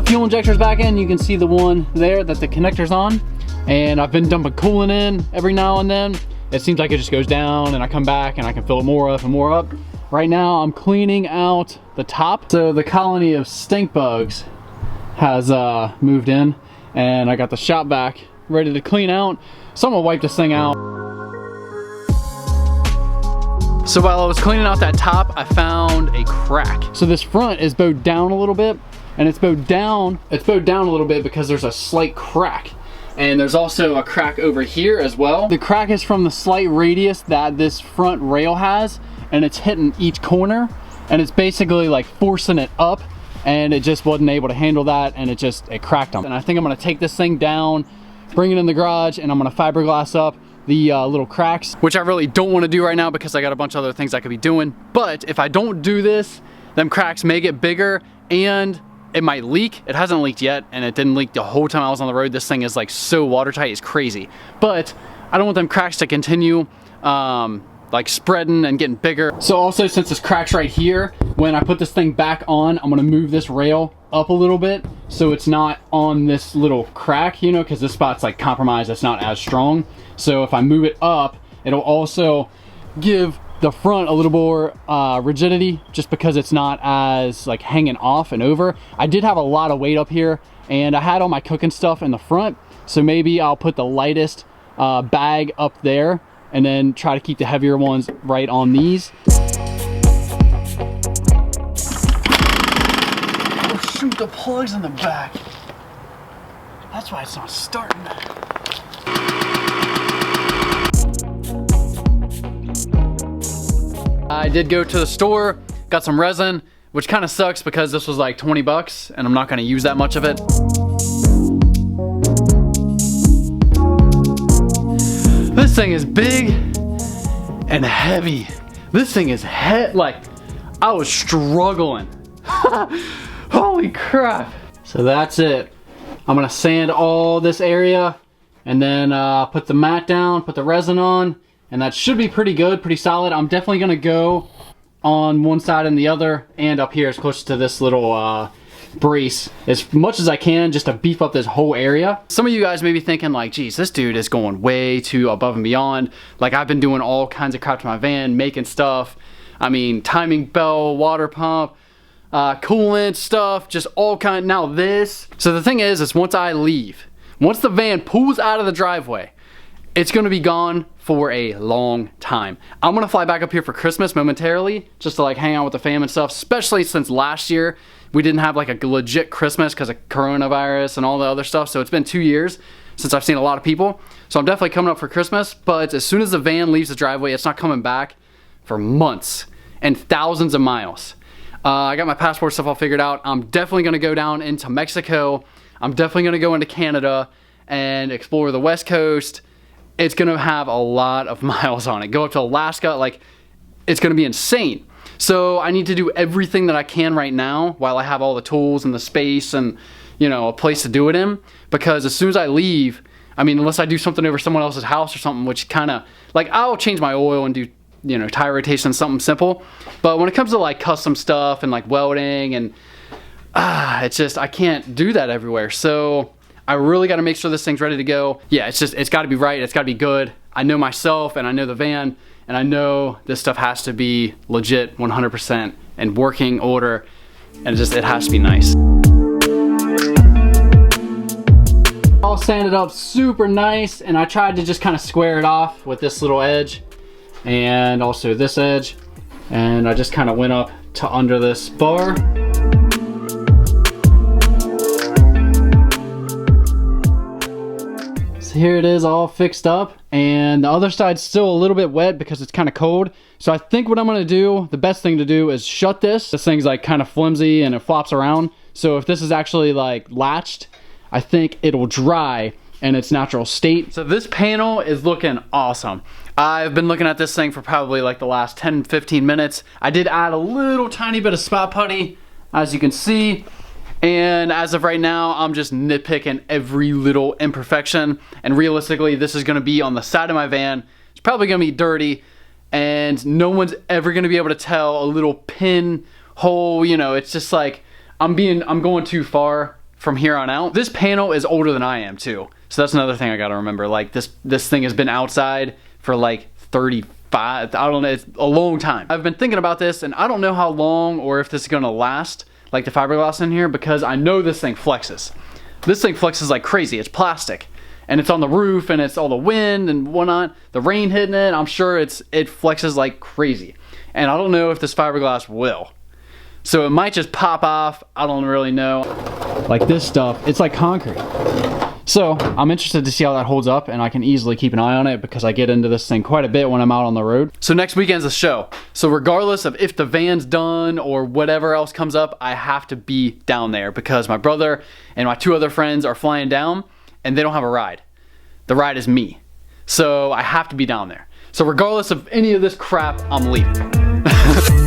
my fuel injectors back in. You can see the one there that the connector's on. And I've been dumping coolant in every now and then. It seems like it just goes down and I come back and I can fill it more up and more up. Right now I'm cleaning out the top. So the colony of stink bugs has moved in, and I got the shop vac ready to clean out. So I'm gonna wipe this thing out. So while I was cleaning out that top, I found a crack. So this front is bowed down a little bit, and it's bowed down a little bit because there's a slight crack. And there's also a crack over here as well. The crack is from the slight radius that this front rail has, and it's hitting each corner, and it's basically like forcing it up, and it just wasn't able to handle that, and it cracked them. And I think I'm gonna take this thing down, bring it in the garage, and I'm gonna fiberglass up the little cracks, which I really don't want to do right now because I got a bunch of other things I could be doing. But if I don't do this, them cracks may get bigger and it might leak. It hasn't leaked yet, and it didn't leak the whole time I was on the road. This thing is like so watertight, it's crazy. But I don't want them cracks to continue like spreading and getting bigger. So also, since this crack's right here, when I put this thing back on, I'm gonna move this rail up a little bit so it's not on this little crack, you know, because this spot's like compromised, it's not as strong. So if I move it up, it'll also give the front a little more rigidity, just because it's not as like hanging off and over. I did have a lot of weight up here, and I had all my cooking stuff in the front, so maybe I'll put the lightest bag up there and then try to keep the heavier ones right on these. Oh shoot, the plug's in the back. That's why it's not starting. I did go to the store, got some resin, which kind of sucks because this was like 20 bucks and I'm not gonna use that much of it. This thing is big and heavy. This thing is like, I was struggling. Holy crap. So that's it. I'm gonna sand all this area and then put the mat down, put the resin on, and that should be pretty good, pretty solid. I'm definitely gonna go on one side and the other, and up here as close to this little brace as much as I can, just to beef up this whole area. Some of you guys may be thinking like, geez, this dude is going way too above and beyond. Like, I've been doing all kinds of crap to my van, making stuff. I mean, timing belt, water pump, coolant stuff, just all kind. Now this. So the thing is once I leave, once the van pulls out of the driveway, it's gonna be gone for a long time. I'm gonna fly back up here for Christmas momentarily, just to like hang out with the fam and stuff, especially since last year we didn't have like a legit Christmas because of coronavirus and all the other stuff. So it's been 2 years since I've seen a lot of people. So I'm definitely coming up for Christmas, but as soon as the van leaves the driveway, it's not coming back for months and thousands of miles. I got my passport stuff all figured out. I'm definitely gonna go down into Mexico. I'm definitely gonna go into Canada and explore the West Coast. It's gonna have a lot of miles on it. Go up to Alaska, like, it's gonna be insane. So I need to do everything that I can right now while I have all the tools and the space and, you know, a place to do it in. Because as soon as I leave, I mean, unless I do something over someone else's house or something, which kind of, like, I'll change my oil and do, you know, tire rotation, something simple. But when it comes to like custom stuff and like welding and, it's just, I can't do that everywhere. So I really got to make sure this thing's ready to go. Yeah, it's got to be right. It's got to be good. I know myself and I know the van, and I know this stuff has to be legit 100% and working order, and it has to be nice. All sanded up super nice, and I tried to just kind of square it off with this little edge and also this edge, and I just kind of went up to under this bar. So here it is all fixed up, and the other side's still a little bit wet because it's kind of cold. So I think what I'm gonna do, the best thing to do is shut this. This thing's like kind of flimsy and it flops around. So if this is actually like latched, I think it'll dry in its natural state. So this panel is looking awesome. I've been looking at this thing for probably like the last 10-15 minutes. I did add a little tiny bit of spot putty, as you can see. And as of right now, I'm just nitpicking every little imperfection. And realistically, this is gonna be on the side of my van. It's probably gonna be dirty, and no one's ever gonna be able to tell a little pin hole, you know. It's just like, I'm going too far from here on out. This panel is older than I am too. So that's another thing I gotta remember. Like this thing has been outside for like 35, I don't know, it's a long time. I've been thinking about this and I don't know how long or if this is gonna last, like the fiberglass in here, because I know this thing flexes. This thing flexes like crazy. It's plastic and it's on the roof and it's all the wind and whatnot. The rain hitting it, I'm sure it flexes like crazy. And I don't know if this fiberglass will. So it might just pop off. I don't really know. Like this stuff, it's like concrete. So I'm interested to see how that holds up, and I can easily keep an eye on it because I get into this thing quite a bit when I'm out on the road. So next weekend's the show. So regardless of if the van's done or whatever else comes up, I have to be down there because my brother and my 2 other friends are flying down and they don't have a ride. The ride is me. So I have to be down there. So regardless of any of this crap, I'm leaving.